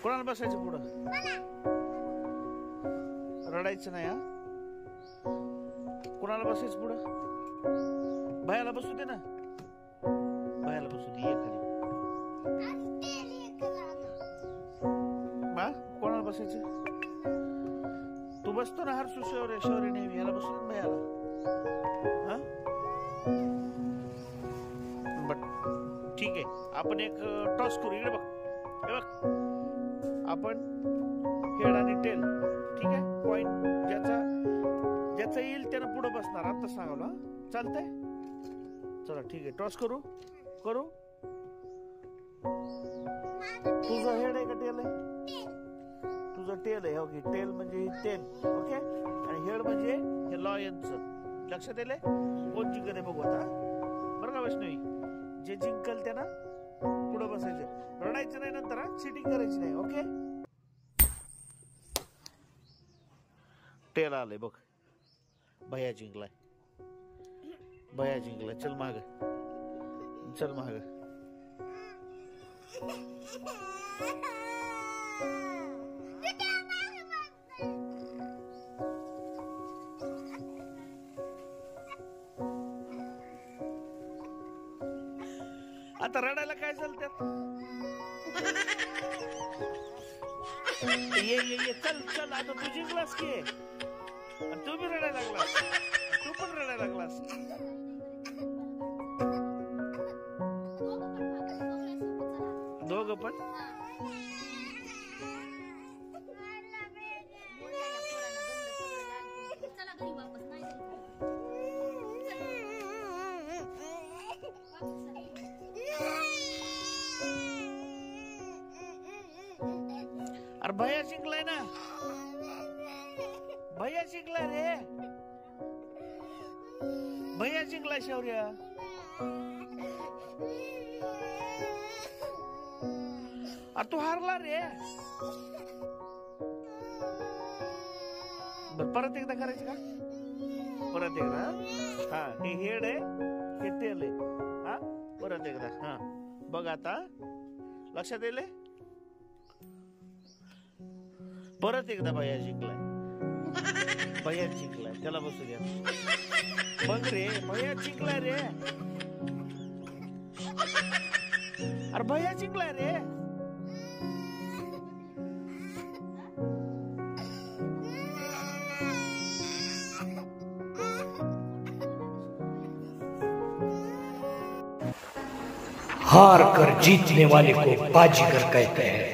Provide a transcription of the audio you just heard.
कोणाला बसायचं पुढं? रडायचं नाही हा. कोणाला बसायचं पुढं? भयाला बसू दे ना. भयाला बसू दे. ये खाली. कोणाला बसायचं? तू बसतो ना हर्षू शौर्य नेहमी. याला बसू दे भयाला. हा बट ठीक आहे. आपण एक टॉस करू. इकडे बघ. हे बघ. आपण हेड आणि टेल. ठीक आहे. पॉइंट ज्याचा येईल त्यानं पुढे बसणार. आता सांगवलं. चालतंय. चला ठीक आहे. टॉस करू. तुझं हेड आहे का टेल आहे? तुझं टेल आहे. ओके. टेल म्हणजे 10. ओके. आणि हेड म्हणजे हे लॉयनचं. लक्षात येईल? कोण जिंकत आहे बघू आता. बरं का वैष्णवी? जे जिंकल त्यांना पुढे बसायचं. रडायचं नाही. नंतर चिटिंग करायची नाही. ओके. टेल आलंय बघ. भैया जिंकलाय. चल माग. आता रडायला काय झालं त्यात? ये चल आता तू जिंकलास की. तू बी रडायला लागलास. तू पण रडायला लागलास. दोघं पण. अरे भैया जिंकलाय ना. भैया जिंकला रे. भैया जिंकलाय शौर्य. अरे तू हारला रे. परत एकदा करायचं का? परत एकदा. हा हे हेड आहे. हे टेल आहे. हा परत एकदा. हा बघ आता लक्षात येईल. परत एकदा भैया जिंकलाय. त्याला बसू द्या. बघ रे भैया जिंकलाय रे. अरे भैया जिंकलाय रे. हार कर जीतने वाले को बाजीगर कहते हैं.